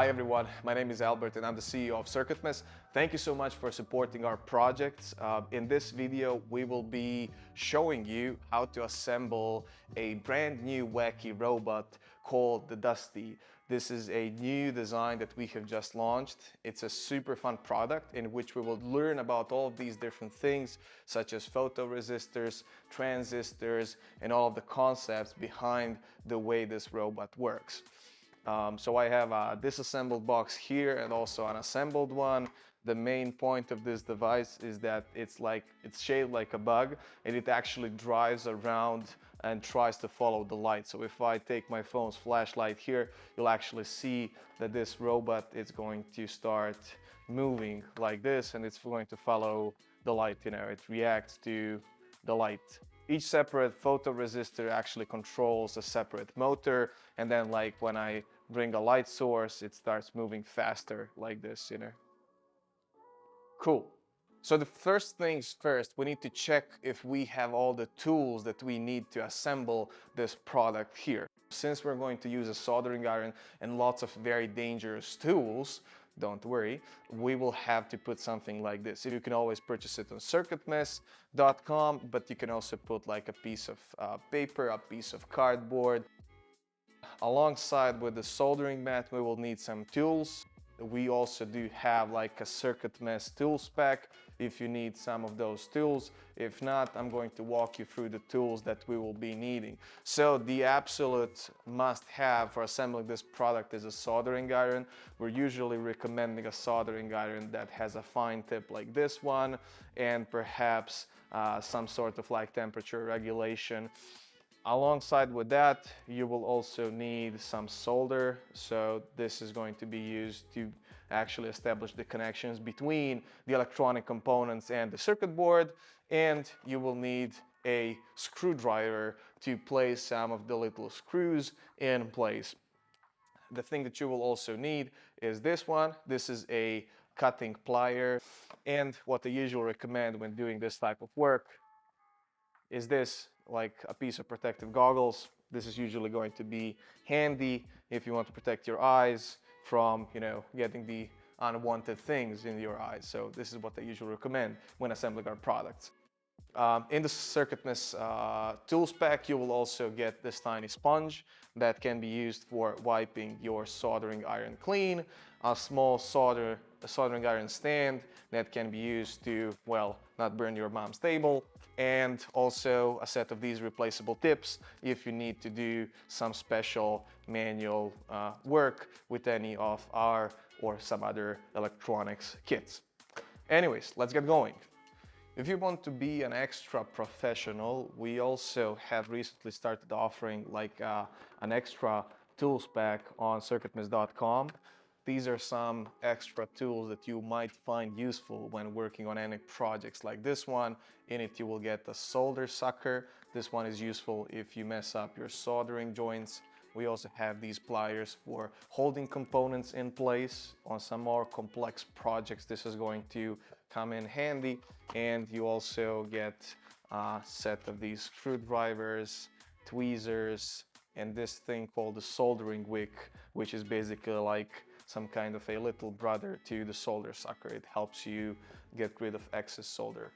Hi everyone, my name is Albert and I'm the CEO of CircuitMess. Thank you so much for supporting our projects. In this video, we will be showing you how to assemble a brand new wacky robot called the Dusty. This is a new design that we have just launched. It's a super fun product in which we will learn about all of these different things, such as photoresistors, transistors, and all of the concepts behind the way this robot works. So I have a disassembled box here and also an assembled one. The main point of this device is that it's shaped like a bug, and it actually drives around and tries to follow the light. So if I take my phone's flashlight here, you'll actually see that this robot is going to start moving like this, and it's going to follow the light. It reacts to the light. Each separate photoresistor actually controls a separate motor, and then when I bring a light source, it starts moving faster like this. Cool. So the first things first, we need to check if we have all the tools that we need to assemble this product here. Since we're going to use a soldering iron and lots of very dangerous tools, don't worry, we will have to put something like this. You can always purchase it on circuitmess.com, but you can also put like a piece of paper, a piece of cardboard. Alongside with the soldering mat, we will need some tools. We also do have like a CircuitMess tool spec if you need some of those tools. If not, I'm going to walk you through the tools that we will be needing. So the absolute must-have for assembling this product is a soldering iron. We're usually recommending a soldering iron that has a fine tip like this one, and perhaps some sort of like temperature regulation. Alongside with that, you will also need some solder. So this is going to be used to actually establish the connections between the electronic components and the circuit board. And you will need a screwdriver to place some of the little screws in place. The thing that you will also need is this one. This is a cutting plier. And what I usually recommend when doing this type of work is this, like a piece of protective goggles. This is usually going to be handy if you want to protect your eyes from, getting the unwanted things in your eyes. So this is what I usually recommend when assembling our products. In the CircuitMess tool spec, you will also get this tiny sponge that can be used for wiping your soldering iron clean, a small soldering iron stand that can be used to, well, not burn your mom's table, and also a set of these replaceable tips if you need to do some special manual work with any of our or some other electronics kits. Anyways, let's get going. If you want to be an extra professional, we also have recently started offering an extra tools pack on circuitmess.com. These are some extra tools that you might find useful when working on any projects like this one. In it, you will get a solder sucker. This one is useful if you mess up your soldering joints. We also have these pliers for holding components in place. On some more complex projects, this is going to come in handy. And you also get a set of these screwdrivers, tweezers, and this thing called the soldering wick, which is basically like some kind of a little brother to the solder sucker. It helps you get rid of excess solder.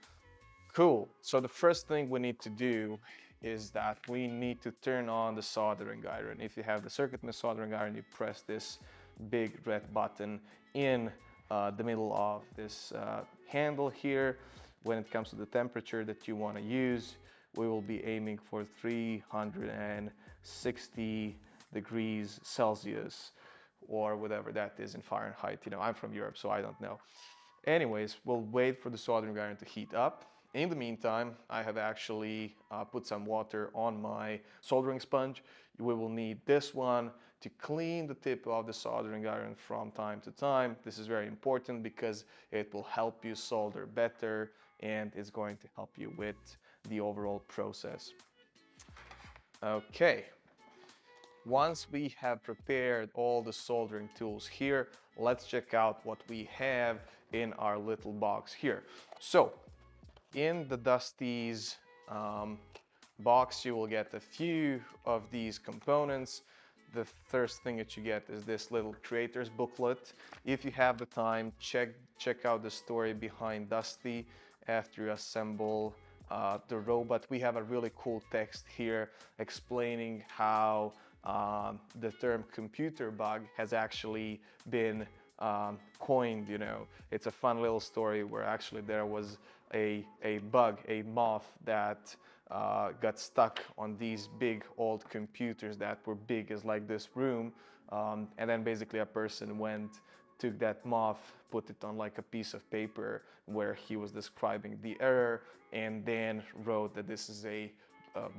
Cool. So the first thing we need to do is that we need to turn on the soldering iron. If you have the CircuitMess soldering iron, you press this big red button in the middle of this handle here. When it comes to the temperature that you want to use, we will be aiming for 360 degrees Celsius, or whatever that is in Fahrenheit. I'm from Europe, so I don't know. Anyways, we'll wait for the soldering iron to heat up. In the meantime, I have actually put some water on my soldering sponge. We will need this one to clean the tip of the soldering iron from time to time. This is very important because it will help you solder better, and it's going to help you with the overall process. Okay. Once we have prepared all the soldering tools here, let's check out what we have in our little box here. So, in the Dusty's box, you will get a few of these components. the first thing that you get is this little creator's booklet. If you have the time, check out the story behind Dusty after you assemble the robot. We have a really cool text here explaining how the term computer bug has actually been coined. You know, it's a fun little story where actually there was a bug, a moth that got stuck on these big old computers that were big as like this room, and then basically a person took that moth, put it on like a piece of paper where he was describing the error, and then wrote that this is a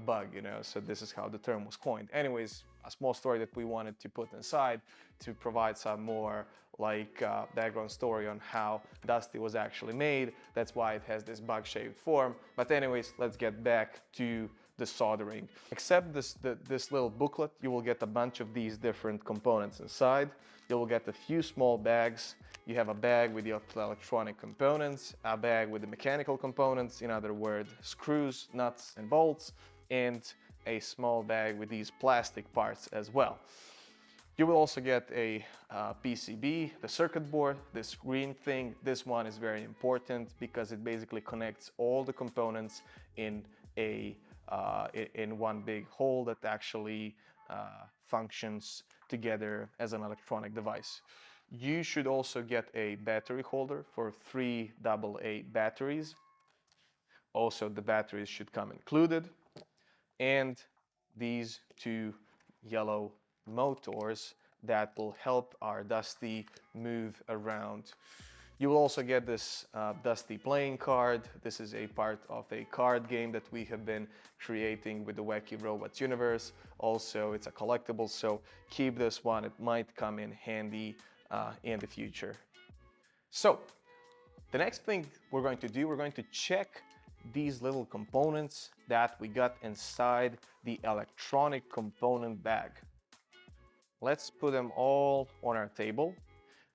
bug, you know, so this is how the term was coined. Anyways, a small story that we wanted to put inside to provide some more like background story on how Dusty was actually made. That's why it has this bug-shaped form. But anyways, let's get back to the soldering. Except this little booklet, you will get a bunch of these different components inside. You will get a few small bags. You have a bag with the electronic components, a bag with the mechanical components, in other words, screws, nuts, and bolts, and a small bag with these plastic parts as well. You will also get a PCB, the circuit board, this green thing. This one is very important because it basically connects all the components in one big hole that actually functions together as an electronic device. You should also get a battery holder for 3 AA batteries. Also, the batteries should come included. And these 2 yellow motors that will help our Dusty move around. You will also get this Dusty playing card. This is a part of a card game that we have been creating with the Wacky Robot universe. Also, it's a collectible, so keep this one. It might come in handy in the future. So, the next thing we're going to do, we're going to check these little components that we got inside the electronic component bag. Let's put them all on our table.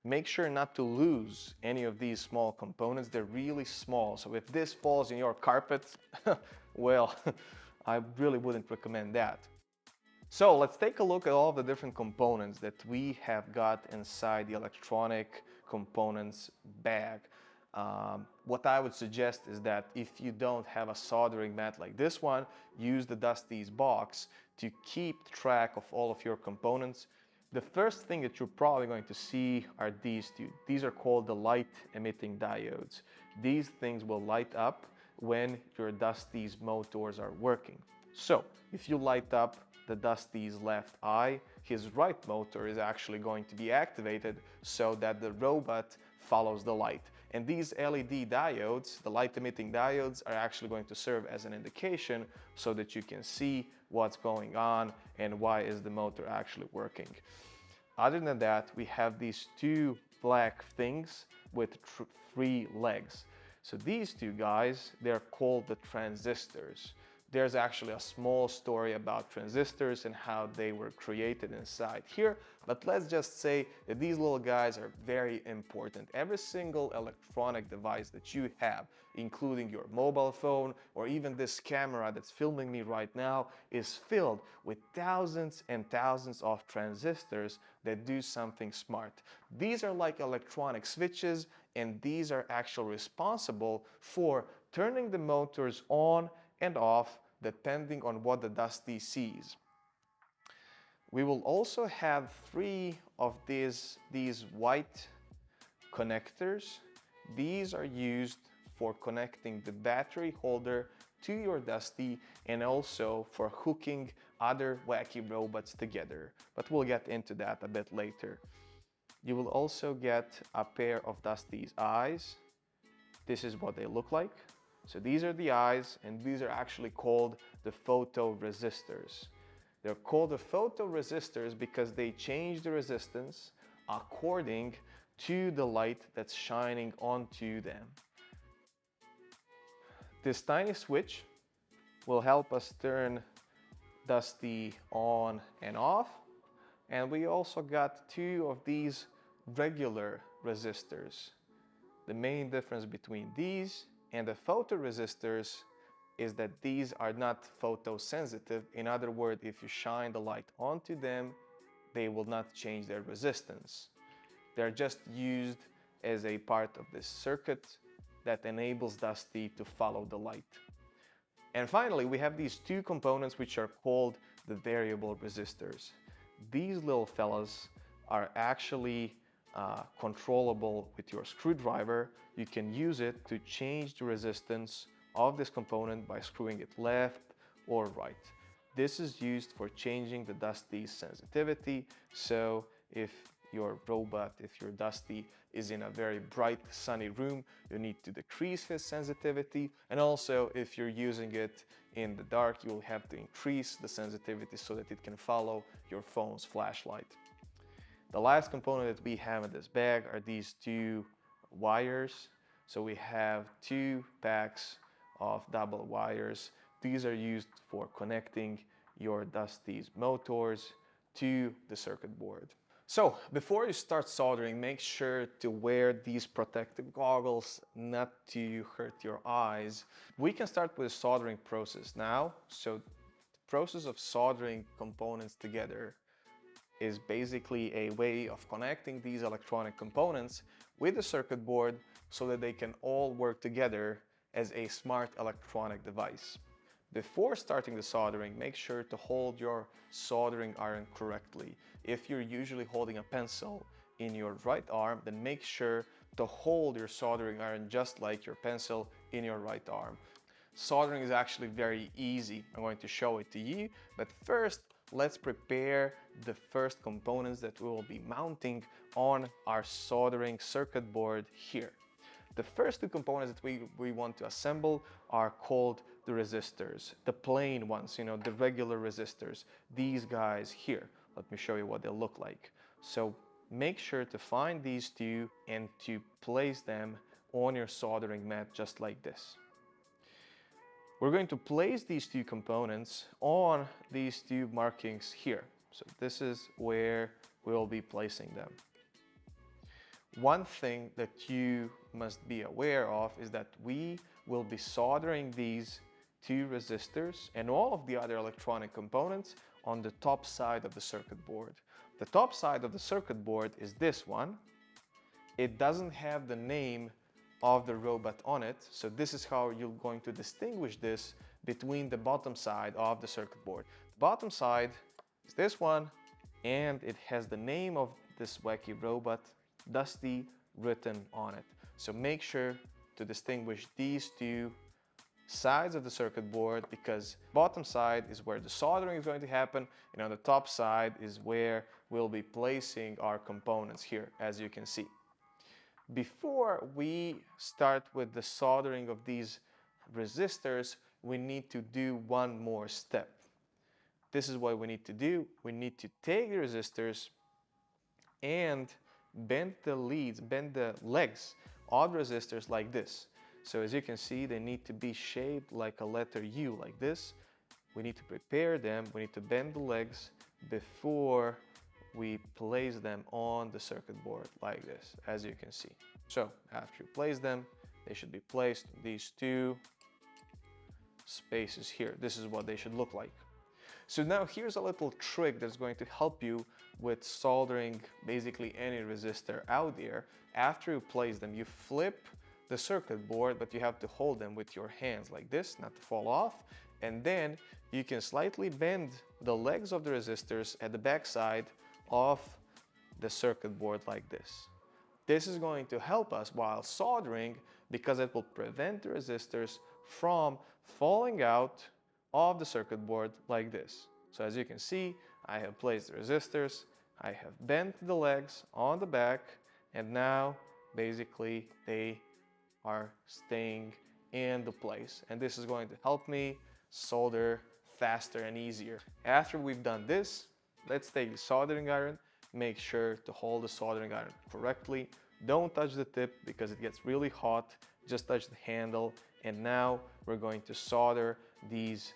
Make sure not to lose any of these small components. They're really small, so if this falls in your carpet, well, I really wouldn't recommend that. So let's take a look at all the different components that we have got inside the electronic components bag. What I would suggest is that if you don't have a soldering mat like this one, use the Dusty's box to keep track of all of your components. The first thing that you're probably going to see are these 2. These are called the light emitting diodes. These things will light up when your Dusty's motors are working. So if you light up the Dusty's left eye, his right motor is actually going to be activated so that the robot follows the light. And these LED diodes, the light emitting diodes, are actually going to serve as an indication so that you can see what's going on and why is the motor actually working. Other than that, we have these 2 black things with 3 legs. So these 2 guys, they're called the transistors. There's actually a small story about transistors and how they were created inside here, but let's just say that these little guys are very important. Every single electronic device that you have, including your mobile phone or even this camera that's filming me right now, is filled with thousands and thousands of transistors that do something smart. These are like electronic switches, and these are actually responsible for turning the motors on and off depending on what the Dusty sees. We will also have 3 of these white connectors. These are used for connecting the battery holder to your Dusty and also for hooking other Wacky robots together. But we'll get into that a bit later. You will also get a pair of Dusty's eyes. This is what they look like. So these are the eyes, and these are actually called the photoresistors. They're called the photoresistors because they change the resistance according to the light that's shining onto them. This tiny switch will help us turn Dusty on and off. And we also got 2 of these regular resistors. The main difference between these and the photoresistors is that these are not photosensitive. In other words, if you shine the light onto them, they will not change their resistance. They're just used as a part of this circuit that enables Dusty to follow the light. And finally, we have these two components which are called the variable resistors. These little fellas are actually controllable with your screwdriver. You can use it to change the resistance of this component by screwing it left or right. This is used for changing the Dusty's sensitivity. So if your robot, if your Dusty is in a very bright sunny room, you need to decrease his sensitivity. And also if you're using it in the dark, you'll have to increase the sensitivity so that it can follow your phone's flashlight. The last component that we have in this bag are these two wires. So we have two packs of double wires. These are used for connecting your Dusty's motors to the circuit board. So before you start soldering, make sure to wear these protective goggles not to hurt your eyes. We can start with the soldering process now. So the process of soldering components together is basically a way of connecting these electronic components with the circuit board so that they can all work together as a smart electronic device. Before starting the soldering, make sure to hold your soldering iron correctly. If you're usually holding a pencil in your right arm, then make sure to hold your soldering iron just like your pencil in your right arm. Soldering is actually very easy. I'm going to show it to you, but first let's prepare the first components that we will be mounting on our soldering circuit board here. The first two components that we want to assemble are called the resistors, the plain ones, you know, the regular resistors, these guys here. Let me show you what they look like. So make sure to find these two and to place them on your soldering mat just like this. We're going to place these two components on these two markings here. So this is where we'll be placing them. One thing that you must be aware of is that we will be soldering these two resistors and all of the other electronic components on the top side of the circuit board. The top side of the circuit board is this one. It doesn't have the name of the robot on it, so this is how you're going to distinguish this between the bottom side of the circuit board. The bottom side is this one, and it has the name of this Wacky Robot, Dusty, written on it. So make sure to distinguish these two sides of the circuit board, because bottom side is where the soldering is going to happen, and on the top side is where we'll be placing our components here, as you can see. Before we start with the soldering of these resistors, we need to do one more step. This is what we need to do. We need to take the resistors and bend the leads, bend the legs of resistors like this. So as you can see, they need to be shaped like a letter U, like this. We need to prepare them. We need to bend the legs before we place them on the circuit board like this, as you can see. So after you place them, they should be placed in these two spaces here. This is what they should look like. So now here's a little trick that's going to help you with soldering basically any resistor out there. After you place them, you flip the circuit board, but you have to hold them with your hands like this, not to fall off. And then you can slightly bend the legs of the resistors at the back side of the circuit board like this. This is going to help us while soldering because it will prevent the resistors from falling out of the circuit board like this. So as you can see, I have placed the resistors, I have bent the legs on the back, and now basically they are staying in the place. And this is going to help me solder faster and easier. After we've done this, let's take the soldering iron. Make sure to hold the soldering iron correctly. Don't touch the tip because it gets really hot. Just touch the handle. And now we're going to solder these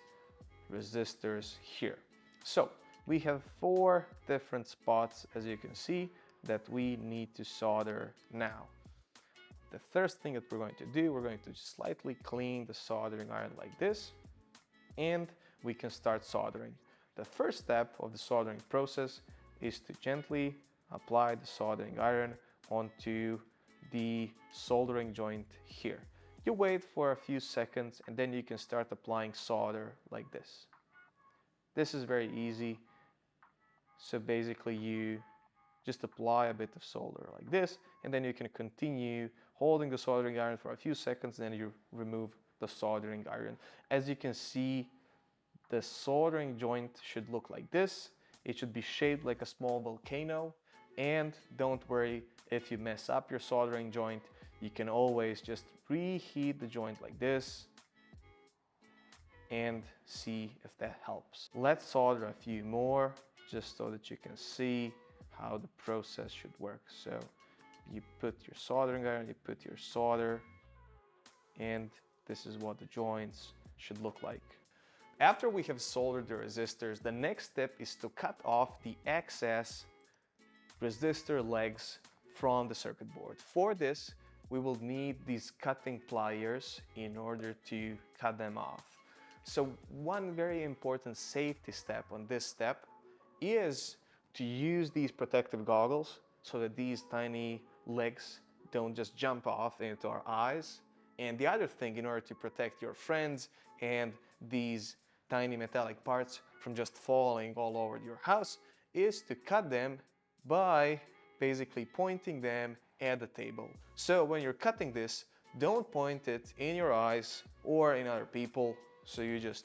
resistors here. So we have 4 different spots, as you can see, that we need to solder now. The first thing that we're going to do, we're going to slightly clean the soldering iron like this, and we can start soldering. The first step of the soldering process is to gently apply the soldering iron onto the soldering joint here. You wait for a few seconds and then you can start applying solder like this. This is very easy. So basically you just apply a bit of solder like this, and then you can continue holding the soldering iron for a few seconds, then you remove the soldering iron. As you can see, the soldering joint should look like this. It should be shaped like a small volcano, and don't worry if you mess up your soldering joint, you can always just reheat the joint like this and see if that helps. Let's solder a few more just so that you can see how the process should work. So you put your soldering iron, you put your solder, and this is what the joints should look like. After we have soldered the resistors, the next step is to cut off the excess resistor legs from the circuit board. For this, we will need these cutting pliers in order to cut them off. So one very important safety step on this step is to use these protective goggles so that these tiny legs don't just jump off into our eyes. And the other thing, in order to protect your friends and these tiny metallic parts from just falling all over your house, is to cut them by basically pointing them at the table. So when you're cutting this, don't point it in your eyes or in other people. So you just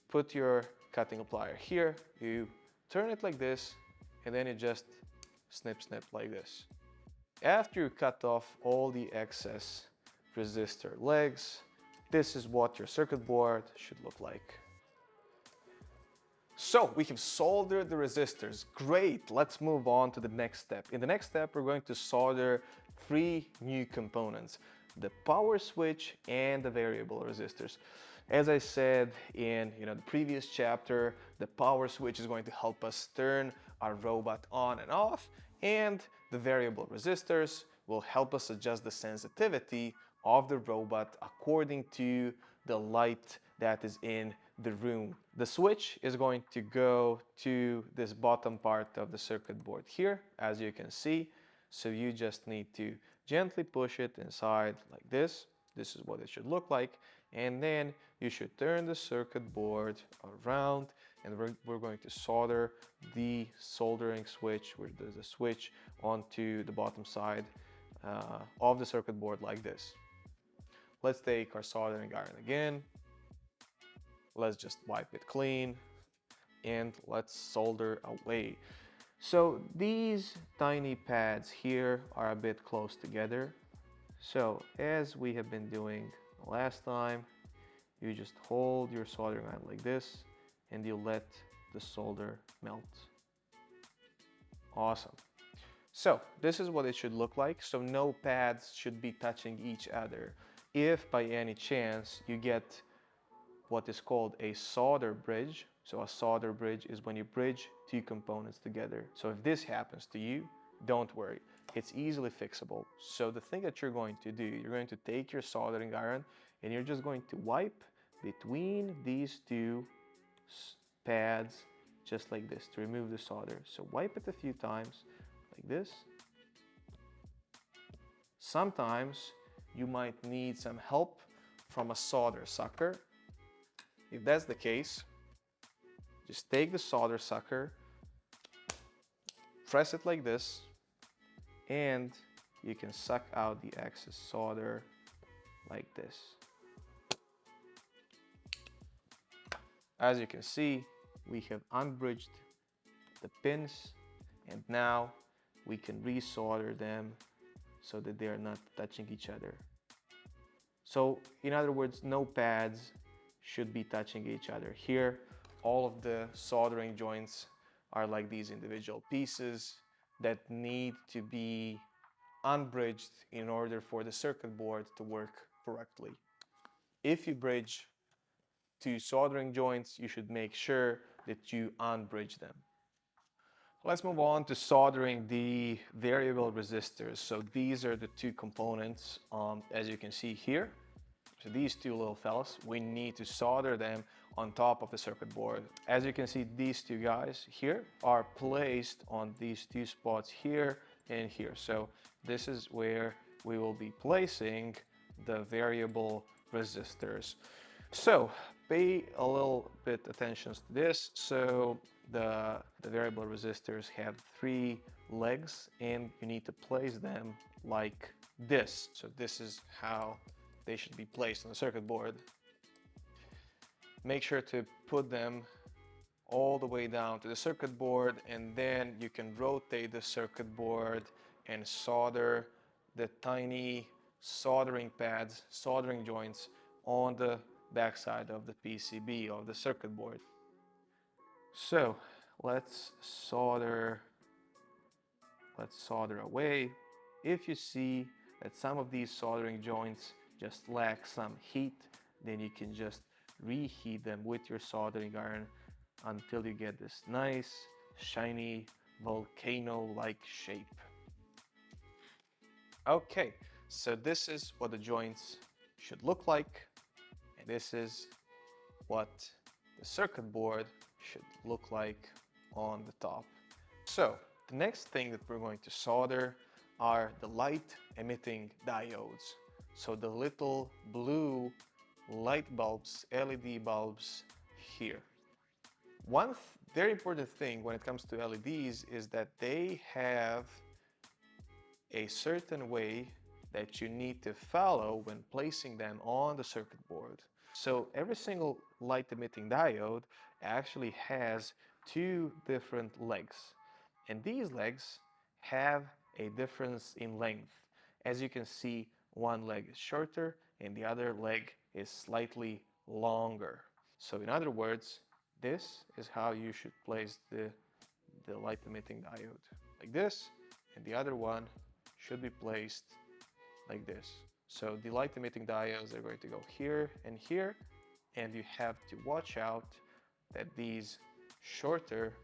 put your cutting plier here, you turn it like this, and then you just snip like this. After you cut off all the excess resistor legs, this is what your circuit board should look like. So we have soldered the resistors. Great, let's move on to the next step. In the next step, we're going to solder three new components: the power switch and the variable resistors. As I said in the previous chapter, the power switch is going to help us turn our robot on and off, and the variable resistors will help us adjust the sensitivity of the robot according to the light that is in the room. The switch is going to go to this bottom part of the circuit board here, as you can see. So you just need to gently push it inside like this. This is what it should look like. And then you should turn the circuit board around, and we're going to solder the soldering switch, where there's a switch, onto the bottom side of the circuit board like this. Let's take our soldering iron again. Let's just wipe it clean and let's solder away. So these tiny pads here are a bit close together. So as we have been doing last time, you just hold your soldering iron like this and you let the solder melt. Awesome. So this is what it should look like. So no pads should be touching each other. If by any chance you get what is called a solder bridge, so a solder bridge is when you bridge two components together. So if this happens to you, don't worry, it's easily fixable. So the thing that you're going to do, you're going to take your soldering iron and you're just going to wipe between these two pads just like this to remove the solder. So wipe it a few times like this. Sometimes you might need some help from a solder sucker. If that's the case, just take the solder sucker, press it like this, and you can suck out the excess solder like this. As you can see, we have unbridged the pins, and now we can resolder them so that they are not touching each other. So in other words, no pads should be touching each other. Here, all of the soldering joints are like these individual pieces that need to be unbridged in order for the circuit board to work correctly. If you bridge two soldering joints, you should make sure that you unbridge them. Let's move on to soldering the variable resistors. So these are the two components, as you can see here. So these two little fellas, we need to solder them on top of the circuit board. As you can see, these two guys here are placed on these two spots here and here. So this is where we will be placing the variable resistors. So pay a little bit attention to this. So the variable resistors have 3 legs and you need to place them like this. So this is how they should be placed on the circuit board. Make sure to put them all the way down to the circuit board, and then you can rotate the circuit board and solder the tiny soldering pads, soldering joints on the backside of the PCB of the circuit board. So let's solder away. If you see that some of these soldering joints just lack some heat, then you can just reheat them with your soldering iron until you get this nice, shiny, volcano-like shape. Okay, so this is what the joints should look like, and this is what the circuit board should look like on the top. So the next thing that we're going to solder are the light emitting diodes. So the little blue light bulbs, LED bulbs here. One very important thing when it comes to LEDs is that they have a certain way that you need to follow when placing them on the circuit board. So every single light emitting diode actually has 2 different legs, and these legs have a difference in length. As you can see, one leg is shorter and the other leg is slightly longer. So in other words, this is how you should place the light emitting diode, like this, and the other one should be placed like this. So the light emitting diodes are going to go here and here, and you have to watch out that these shorter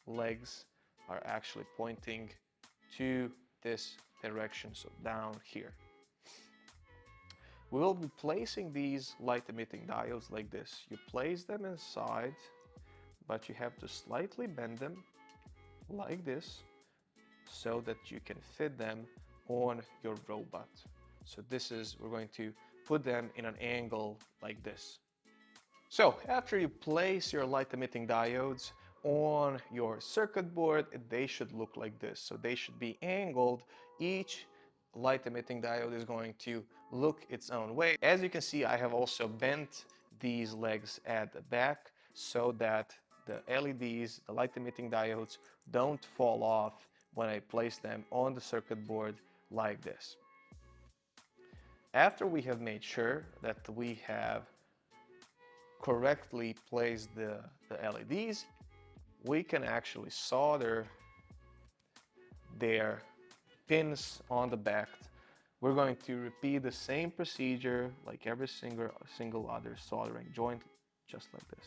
legs are actually pointing to this direction, so down here. We will be placing these light emitting diodes like this. You place them inside, but you have to slightly bend them like this so that you can fit them on your robot. So we're going to put them in an angle like this. So after you place your light emitting diodes on your circuit board, they should look like this. So they should be angled. Each light emitting diode is going to look its own way. As you can see, I have also bent these legs at the back so that the LEDs, the light emitting diodes, don't fall off when I place them on the circuit board like this. After we have made sure that we have correctly placed the LEDs, we can actually solder their pins on the back. We're going to repeat the same procedure like every single other soldering joint, just like this.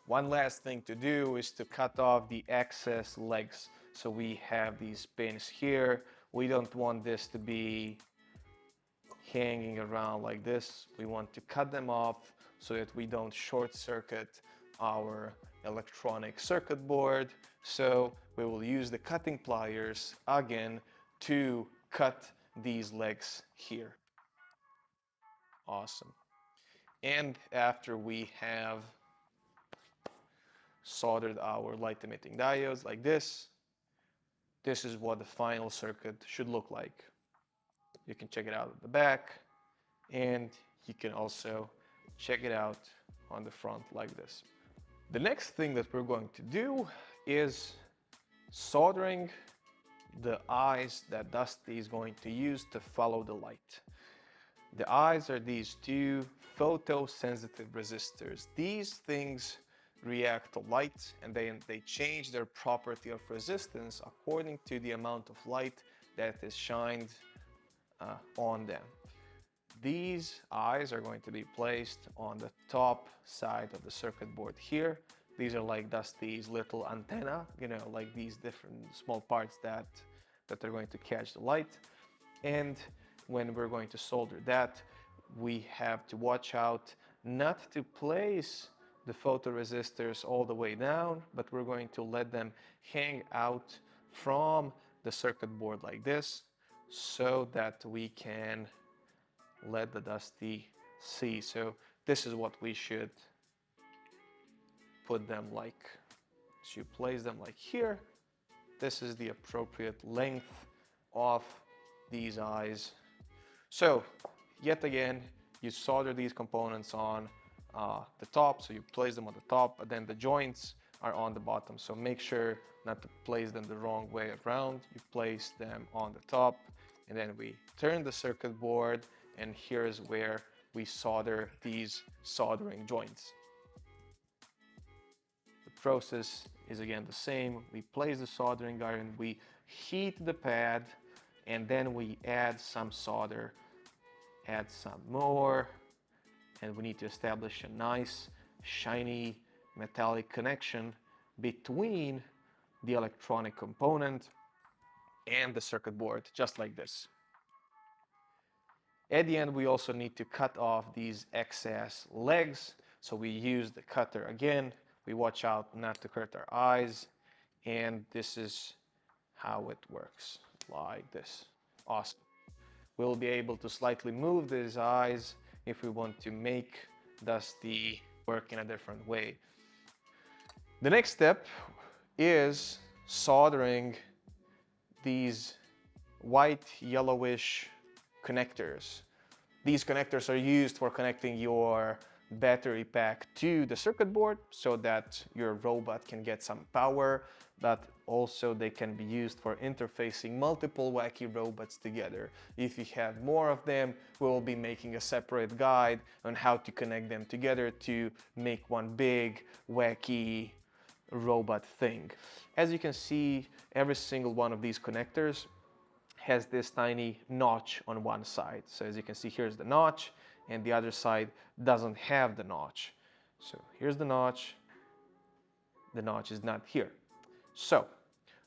One last thing to do is to cut off the excess legs. So we have these pins here. We don't want this to be hanging around like this. We want to cut them off so that we don't short circuit our electronic circuit board. So we will use the cutting pliers again to cut these legs here. Awesome. And after we have soldered our light emitting diodes like this is what the final circuit should look like. You can check it out at the back, and you can also check it out on the front like this. The next thing that we're going to do is soldering the eyes that Dusty is going to use to follow the light. The eyes are these 2 photosensitive resistors. These things react to light, and they change their property of resistance according to the amount of light that is shined on them. These eyes are going to be placed on the top side of the circuit board here. These are like Dusty's little antenna, you know, like these different small parts that are going to catch the light. And when we're going to solder that, we have to watch out not to place the photoresistors all the way down, but we're going to let them hang out from the circuit board like this so that we can let the dusty see. So this is what we should put them like. So you place them like here. This is the appropriate length of these eyes. So yet again, you solder these components on the top, so you place them on the top, but then the joints are on the bottom. So make sure not to place them the wrong way around. You place them on the top, and then we turn the circuit board, and here's where we solder these soldering joints. The process is again the same. We place the soldering iron, we heat the pad, and then we add some solder, add some more, and we need to establish a nice shiny metallic connection between the electronic component and the circuit board, just like this. At the end, we also need to cut off these excess legs. So we use the cutter again. We watch out not to hurt our eyes. And this is how it works, like this. Awesome. We'll be able to slightly move these eyes if we want to make Dusty work in a different way. The next step is soldering these white yellowish connectors. These connectors are used for connecting your battery pack to the circuit board so that your robot can get some power, but also they can be used for interfacing multiple Wacky robots together. If you have more of them, we will be making a separate guide on how to connect them together to make one big Wacky robot thing. As you can see, every single one of these connectors has this tiny notch on one side. So as you can see, here's the notch, and the other side doesn't have the notch. So here's the notch is not here. So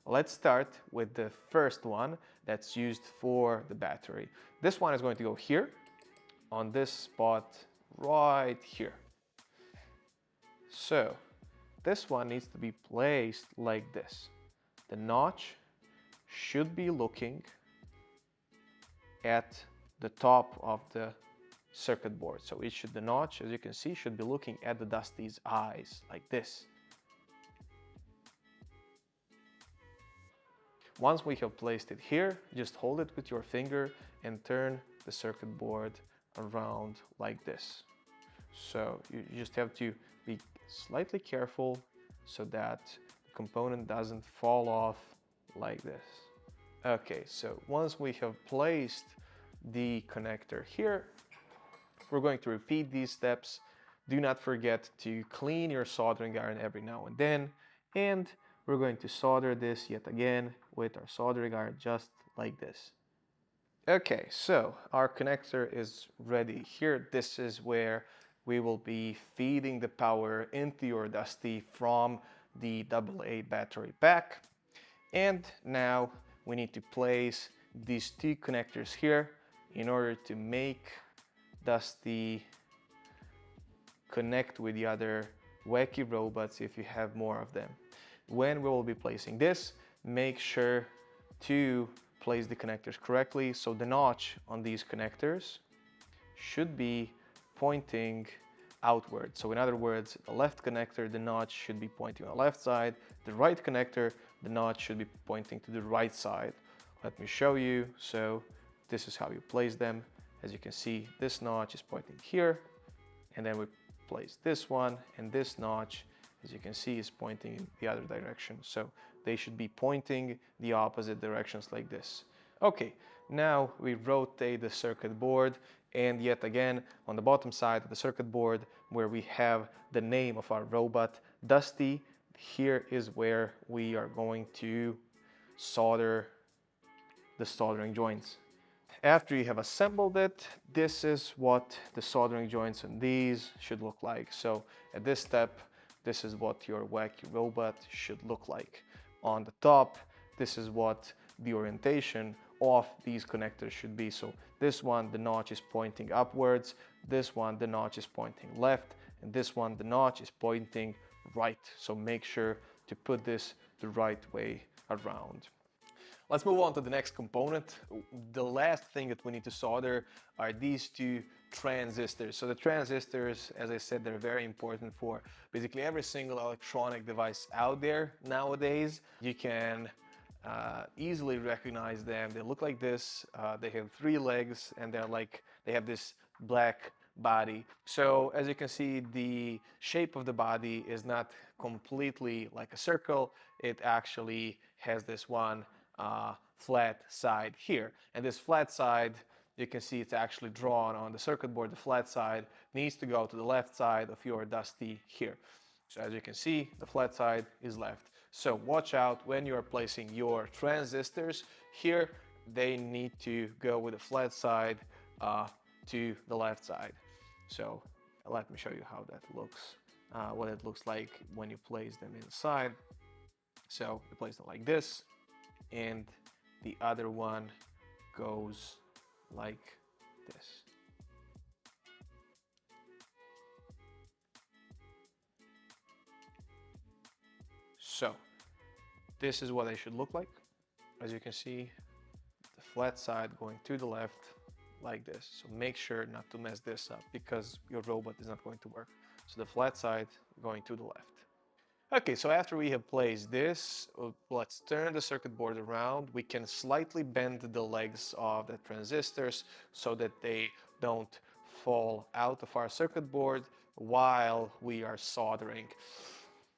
let's start with the first one that's used for the battery. This one is going to go here, on this spot right here. So this one needs to be placed like this. The notch should be looking at the top of the circuit board. So the notch, as you can see, should be looking at the Dusty's eyes, like this. Once we have placed it here, just hold it with your finger and turn the circuit board around like this. So you just have to be slightly careful so that the component doesn't fall off like this. Okay, so once we have placed the connector here, we're going to repeat these steps. Do not forget to clean your soldering iron every now and then, and we're going to solder this yet again with our soldering iron just like this. Okay, so our connector is ready here. This is where we will be feeding the power into your Dusty from the AA battery pack. And now we need to place these two connectors here in order to make Dusty connect with the other Wacky robots if you have more of them. When we will be placing this, make sure to place the connectors correctly. So the notch on these connectors should be pointing outward. So in other words, the left connector, the notch should be pointing on the left side. The right connector, the notch should be pointing to the right side. Let me show you. So this is how you place them. As you can see, this notch is pointing here, and then we place this one, and this notch, as you can see, is pointing in the other direction. So they should be pointing the opposite directions like this. Okay, now we rotate the circuit board, and yet again, on the bottom side of the circuit board, where we have the name of our robot, Dusty, here is where we are going to solder the soldering joints. After you have assembled it, this is what the soldering joints on these should look like. So at this step, this is what your Wacky robot should look like. On the top, this is what the orientation of these connectors should be. So this one, the notch is pointing upwards. This one, the notch is pointing left, and this one, the notch is pointing right. So make sure to put this the right way around. Let's move on to the next component. The last thing that we need to solder are these two transistors. So the transistors, as I said, they're very important for basically every single electronic device out there nowadays. You can easily recognize them. They look like this. They have three legs, and they have this black body. So as you can see, the shape of the body is not completely like a circle. It actually has this one flat side here. And this flat side, you can see it's actually drawn on the circuit board. The flat side needs to go to the left side of your dusty here. So as you can see, the flat side is left. So watch out when you are placing your transistors here. They need to go with the flat side to the left side. So let me show you how that looks, what it looks like when you place them inside. So you place them like this, and the other one goes like this. So this is what they should look like. As you can see, the flat side going to the left like this. So make sure not to mess this up because your robot is not going to work. So the flat side going to the left. Okay, so after we have placed this, let's turn the circuit board around. We can slightly bend the legs of the transistors so that they don't fall out of our circuit board while we are soldering.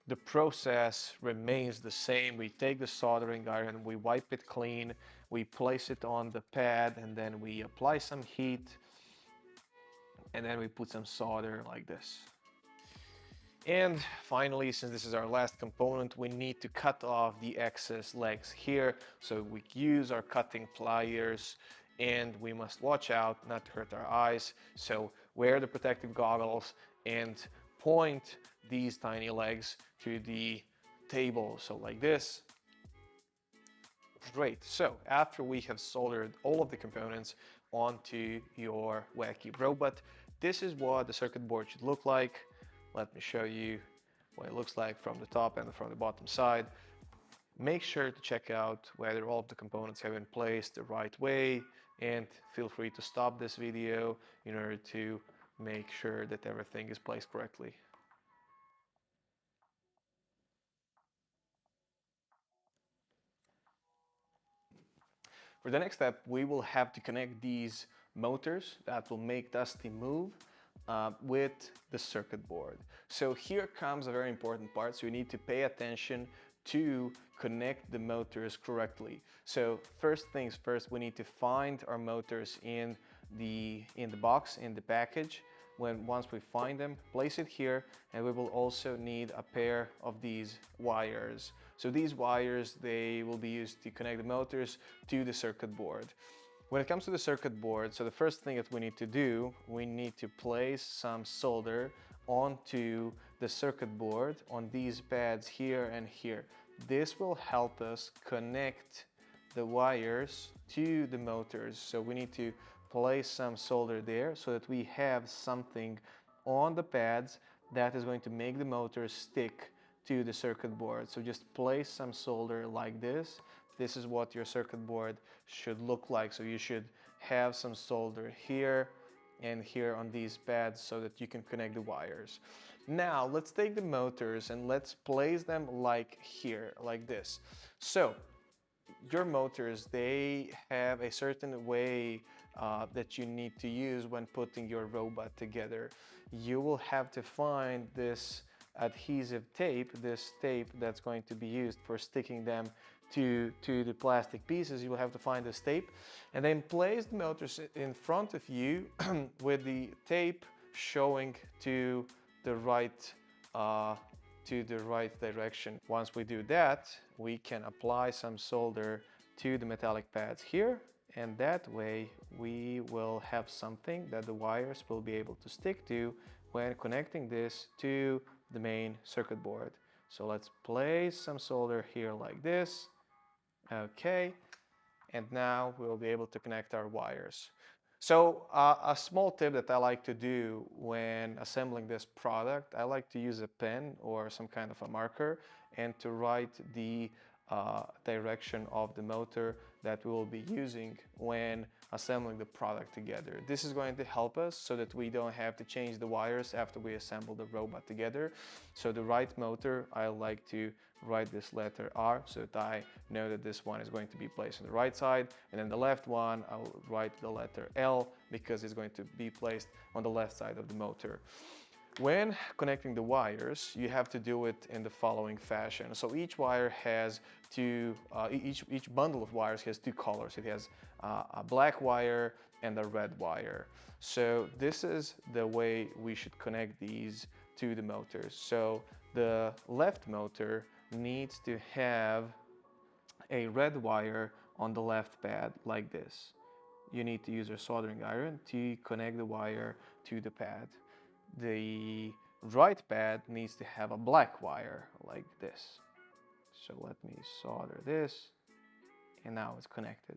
The process remains the same. We take the soldering iron, we wipe it clean, we place it on the pad, and then we apply some heat, and then we put some solder like this. And finally, since this is our last component, we need to cut off the excess legs here. So we use our cutting pliers, and we must watch out not to hurt our eyes. So wear the protective goggles and point these tiny legs to the table. So like this. Great. So after we have soldered all of the components onto your Wacky Robot, this is what the circuit board should look like. Let me show you what it looks like from the top and from the bottom side. Make sure to check out whether all of the components have been placed the right way, and feel free to stop this video in order to make sure that everything is placed correctly. For the next step, we will have to connect these motors that will make Dusty move with the circuit board. So here comes a very important part. So you need to pay attention to connect the motors correctly. So first things first, we need to find our motors in the box, in the package. Once we find them, place it here, and we will also need a pair of these wires. So these wires, they will be used to connect the motors to the circuit board. When it comes to the circuit board, so the first thing that we need to do, we need to place some solder onto the circuit board on these pads here and here. This will help us connect the wires to the motors. So we need to place some solder there so that we have something on the pads that is going to make the motor stick to the circuit board. So just place some solder like this. This is what your circuit board should look like. So you should have some solder here and here on these pads so that you can connect the wires. Now let's take the motors and let's place them like here, like this. So your motors, they have a certain way that you need to use when putting your robot together. You will have to find this adhesive tape, this tape that's going to be used for sticking them to the plastic pieces. You will have to find this tape and then place the motors in front of you with the tape showing to the right direction. Once we do that, we can apply some solder to the metallic pads here, and that way we will have something that the wires will be able to stick to when connecting this to the main circuit board. So let's place some solder here like this. Okay, and now we'll be able to connect our wires. So a small tip that I like to do when assembling this product, I like to use a pen or some kind of a marker and to write the direction of the motor that we will be using when assembling the product together. This is going to help us so that we don't have to change the wires after we assemble the robot together. So the right motor, I like to write this letter R so that I know that this one is going to be placed on the right side, and then the left one I'll write the letter L because it's going to be placed on the left side of the motor. When connecting the wires, you have to do it in the following fashion. So each wire has each bundle of wires has two colors. It has a black wire and a red wire. So this is the way we should connect these to the motors. So the left motor needs to have a red wire on the left pad like this. You need to use a soldering iron to connect the wire to the pad. The right pad needs to have a black wire like this. So let me solder this, and now it's connected.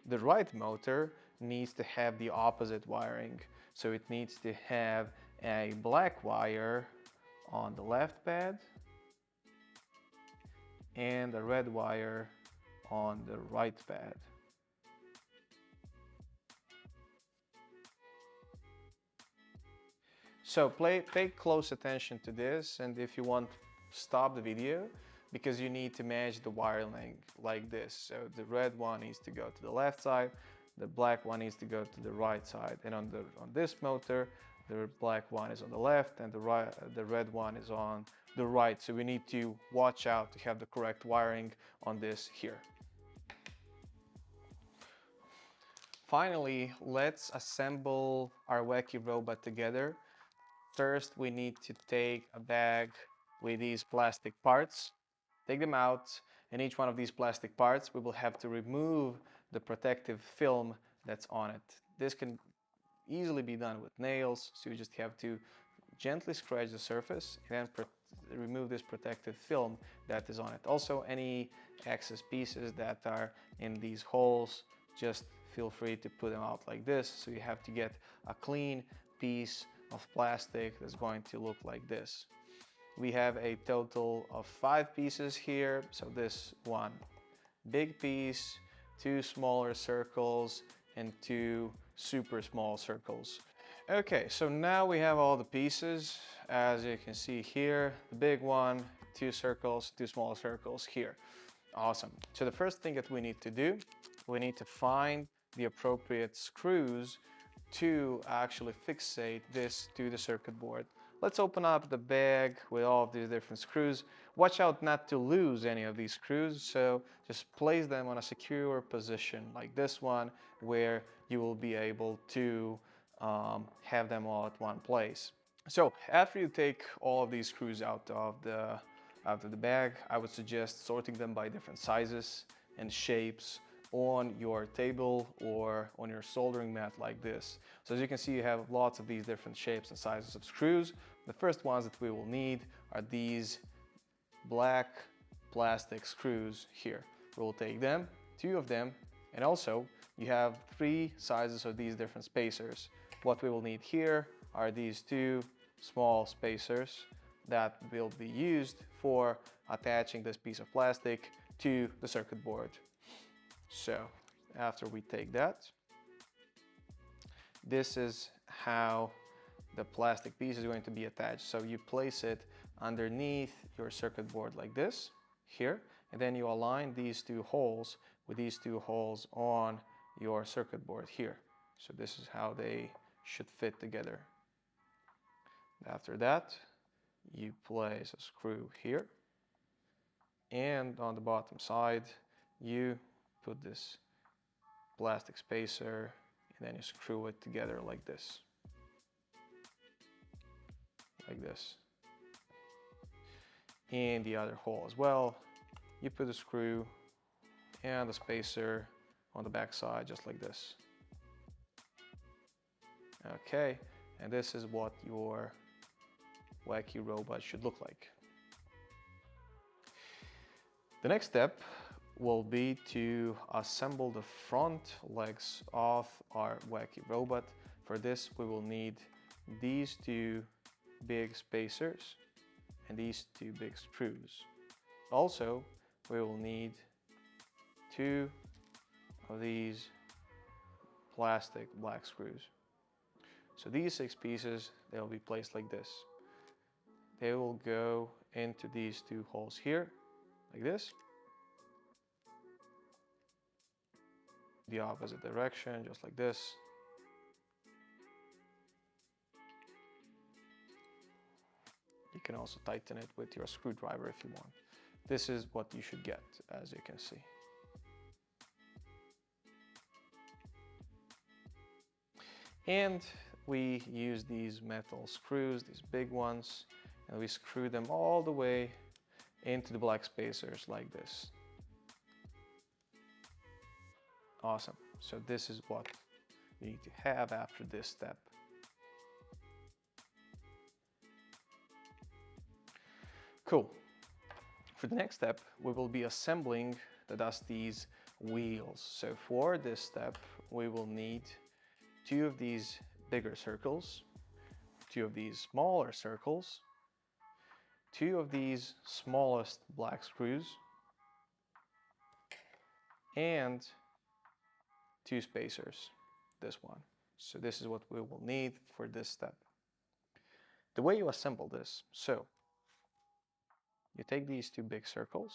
The right motor needs to have the opposite wiring. So it needs to have a black wire on the left pad and a red wire on the right pad. So pay close attention to this, and if you want, stop the video because you need to match the wire length like this. So the red one needs to go to the left side, the black one needs to go to the right side, and on this motor, the black one is on the left and the red one is on the right. So we need to watch out to have the correct wiring on this here. Finally, let's assemble our Wacky Robot together. First, we need to take a bag with these plastic parts, take them out, and each one of these plastic parts, we will have to remove the protective film that's on it. This can easily be done with nails, so you just have to gently scratch the surface and then remove this protective film that is on it. Also, any excess pieces that are in these holes, just feel free to put them out like this. So you have to get a clean piece of plastic that's going to look like this. We have a total of 5 pieces here. So this one big piece, 2 smaller circles, and 2 super small circles. Okay, so now we have all the pieces. As you can see here, the big one, 2 circles, 2 small circles here. Awesome. So the first thing that we need to do, we need to find the appropriate screws to actually fixate this to the circuit board. Let's open up the bag with all of these different screws. Watch out not to lose any of these screws, so just place them on a secure position like this one, where you will be able to have them all at one place. So after you take all of these screws out of the bag, I would suggest sorting them by different sizes and shapes on your table or on your soldering mat like this. So as you can see, you have lots of these different shapes and sizes of screws. The first ones that we will need are these black plastic screws here. We'll take them, 2 of them, and also you have 3 sizes of these different spacers. What we will need here are these 2 small spacers that will be used for attaching this piece of plastic to the circuit board. So after we take that, this is how the plastic piece is going to be attached. So you place it underneath your circuit board like this here, and then you align these 2 holes with these 2 holes on your circuit board here. So this is how they should fit together. After that, you place a screw here, and on the bottom side you put this plastic spacer, and then you screw it together like this. In the other hole as well, you put a screw and the spacer on the back side just like this. Okay, and this is what your Wacky Robot should look like. The next step will be to assemble the front legs of our Wacky Robot. For this, we will need these two big spacers and these two big screws. Also, we will need two of these plastic black screws. So these 6 pieces, they will be placed like this. They will go into these 2 holes here, like this. The opposite direction, just like this. You can also tighten it with your screwdriver if you want. This is what you should get, as you can see. And we use these metal screws, these big ones, and we screw them all the way into the black spacers like this. Awesome. So this is what you need to have after this step. Cool. For the next step, we will be assembling the Dusty's wheels. So for this step, we will need 2 of these bigger circles, 2 of these smaller circles, 2 of these smallest black screws, and 2 spacers, this one. So this is what we will need for this step. The way you assemble this, so you take these 2 big circles,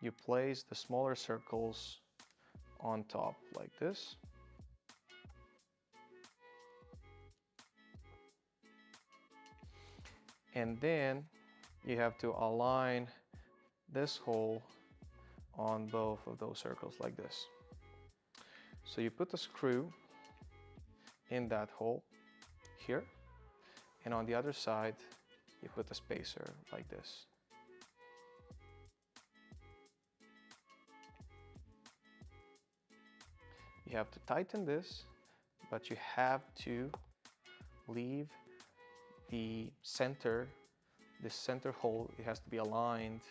you place the smaller circles on top like this. And then you have to align this hole on both of those circles like this. So you put the screw in that hole here, and on the other side you put the spacer like this. You have to tighten this, but you have to leave the center, this center hole, it has to be aligned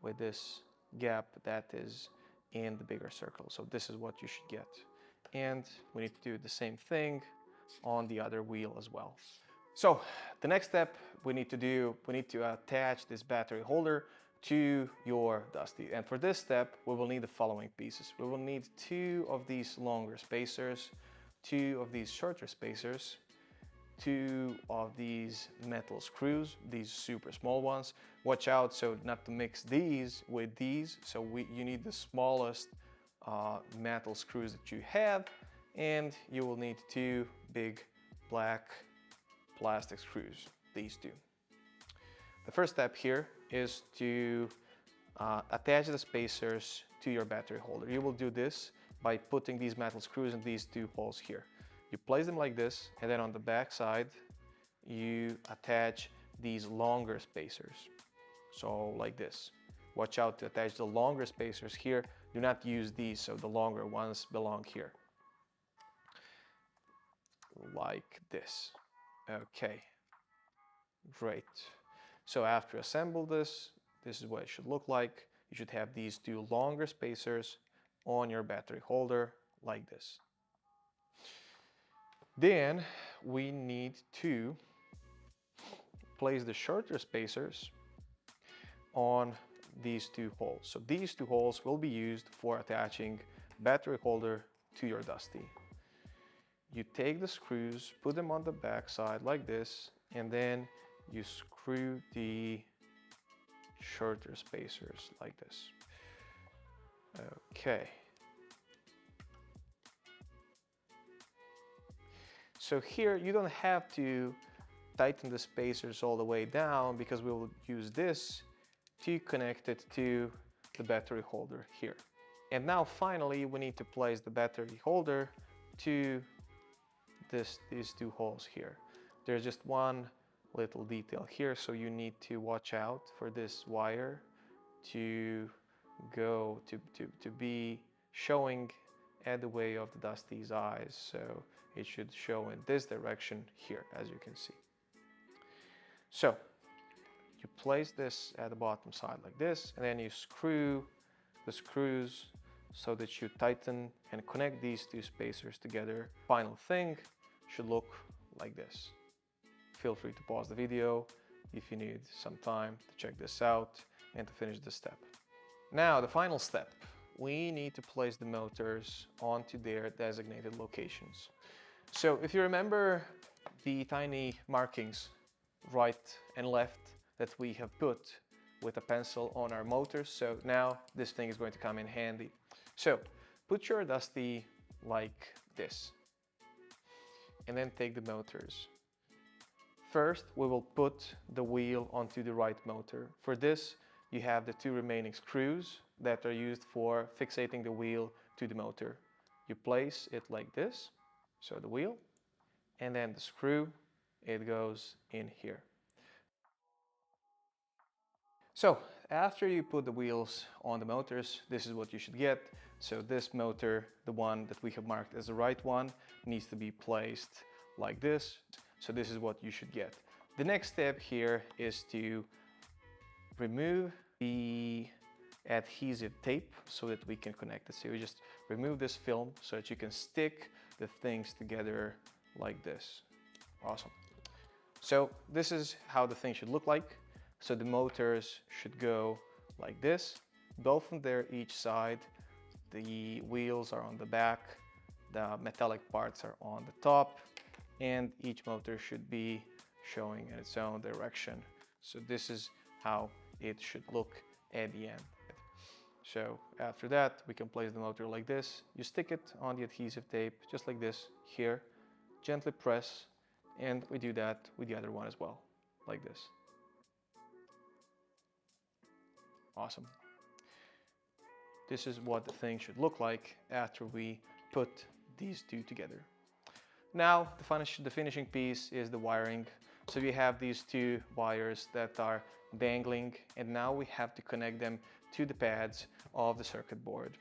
with this gap that is in the bigger circle. So this is what you should get. And we need to do the same thing on the other wheel as well. So the next step we need to attach this battery holder to your Dusty. And for this step, we will need the following pieces. We will need 2 of these longer spacers, 2 of these shorter spacers, 2 of these metal screws, these super small ones. Watch out so not to mix these with these. So you need the smallest metal screws that you have, and you will need 2 big black plastic screws, these 2. The first step here is to attach the spacers to your battery holder. You will do this by putting these metal screws in these 2 holes here. You place them like this, and then on the back side you attach these longer spacers, so like this. Watch out to attach the longer spacers here. Do not use these, so the longer ones belong here, like this. Okay, great. So after assemble this is what it should look like. You should have these 2 longer spacers on your battery holder like this. Then we need to place the shorter spacers on these 2 holes. So these 2 holes will be used for attaching battery holder to your Dusty. You take the screws, put them on the back side like this, and then you screw the shorter spacers like this. Okay. So here you don't have to tighten the spacers all the way down, because we will use this to connect it to the battery holder here. And now finally we need to place the battery holder to these 2 holes here. There's just one little detail here, so you need to watch out for this wire to be showing at the way of the Dusty's eyes. So it should show in this direction here, as you can see. So You place this at the bottom side like this, and then you screw the screws so that you tighten and connect these two spacers together. Final thing should look like this. Feel free to pause the video if you need some time to check this out and to finish this step. Now, the final step. We need to place the motors onto their designated locations. So if you remember the tiny markings right and left that we have put with a pencil on our motors, so now this thing is going to come in handy. So put your dusty like this and then take the motors. First, we will put the wheel onto the right motor. For this, you have the two remaining screws that are used for fixating the wheel to the motor. You place it like this, so the wheel, and then the screw, it goes in here. So after you put the wheels on the motors, this is what you should get. So this motor, the one that we have marked as the right one, needs to be placed like this. So this is what you should get. The next step here is to remove the adhesive tape so that we can connect it. So you just remove this film so that you can stick the things together like this. Awesome. So this is how the thing should look like. So the motors should go like this, both on their each side. The wheels are on the back, the metallic parts are on the top, and each motor should be showing in its own direction. So this is how it should look at the end. So after that, we can place the motor like this. You stick it on the adhesive tape, just like this here, gently press, and we do that with the other one as well, like this. Awesome. This is what the thing should look like after we put these two together. Now, the finishing piece is the wiring. So we have these two wires that are dangling, and now we have to connect them to the pads of the circuit board.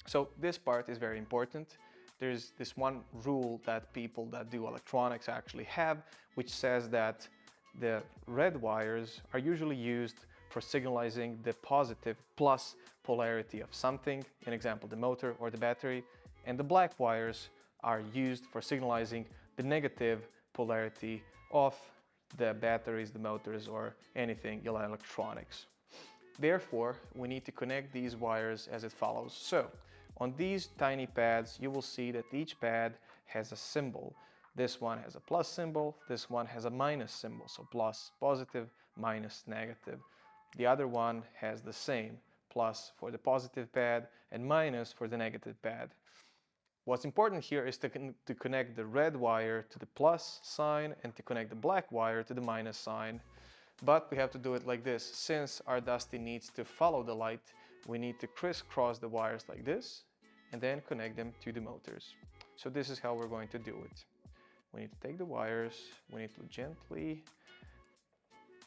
So this part is very important. There's this one rule that people that do electronics actually have, which says that the red wires are usually used for signalizing the positive plus polarity of something, in example the motor or the battery, and the black wires are used for signalizing the negative polarity of the batteries, the motors, or anything in electronics. Therefore, we need to connect these wires as it follows. So, on these tiny pads, you will see that each pad has a symbol. This one has a plus symbol, this one has a minus symbol, so plus positive, minus negative. The other one has the same, plus for the positive pad and minus for the negative pad. What's important here is to connect the red wire to the plus sign and to connect the black wire to the minus sign. But we have to do it like this. Since our dusty needs to follow the light, we need to crisscross the wires like this and then connect them to the motors. So this is how we're going to do it. We need to take the wires, we need to gently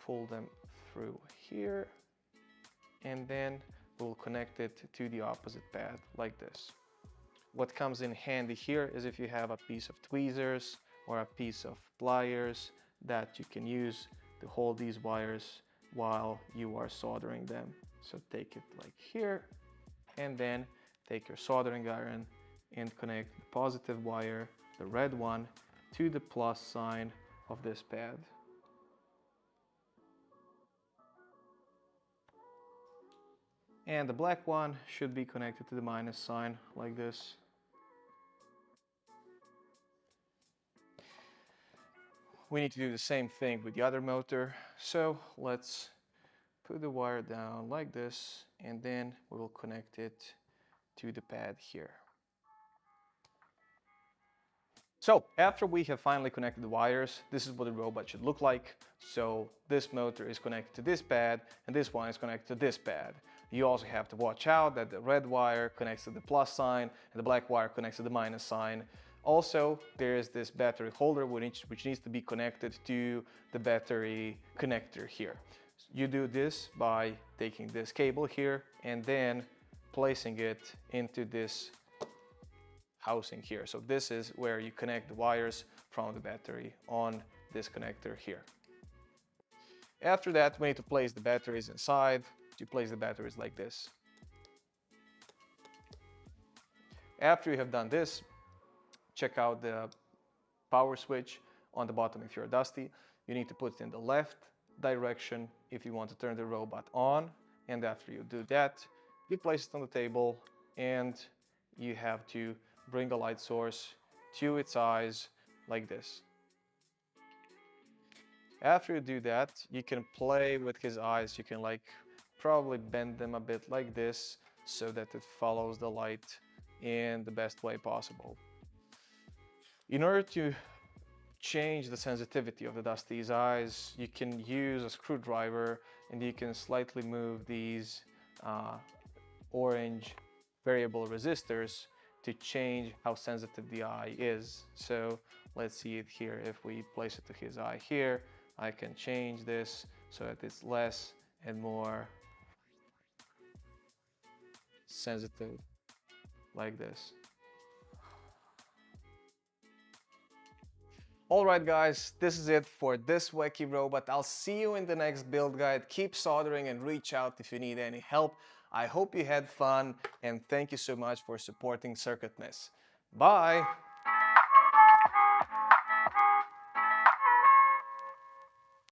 pull them through here, and then we'll connect it to the opposite pad like this. What comes in handy here is if you have a piece of tweezers or a piece of pliers that you can use to hold these wires while you are soldering them. So take it like here, and then take your soldering iron and connect the positive wire, the red one, to the plus sign of this pad. And the black one should be connected to the minus sign like this. We need to do the same thing with the other motor. So let's put the wire down like this, and then we will connect it to the pad here. So after we have finally connected the wires, this is what the robot should look like. So this motor is connected to this pad, and this one is connected to this pad. You also have to watch out that the red wire connects to the plus sign and the black wire connects to the minus sign. Also, there is this battery holder which needs to be connected to the battery connector here. You do this by taking this cable here and then placing it into this housing here. So this is where you connect the wires from the battery on this connector here. After that, we need to place the batteries inside. You place the batteries like this. After you have done this, check out the power switch on the bottom if you're dusty. You need to put it in the left direction if you want to turn the robot on. And after you do that, you place it on the table and you have to bring a light source to its eyes like this. After you do that, you can play with his eyes. You can like probably bend them a bit like this so that it follows the light in the best way possible. In order to change the sensitivity of the Dusty's eyes, you can use a screwdriver and you can slightly move these orange variable resistors to change how sensitive the eye is. So let's see it here. If we place it to his eye here, I can change this so that it's less and more sensitive like this. Alright guys, this is it for this Wacky Robot. I'll see you in the next build guide. Keep soldering and reach out if you need any help. I hope you had fun and thank you so much for supporting Circuit Miss. Bye!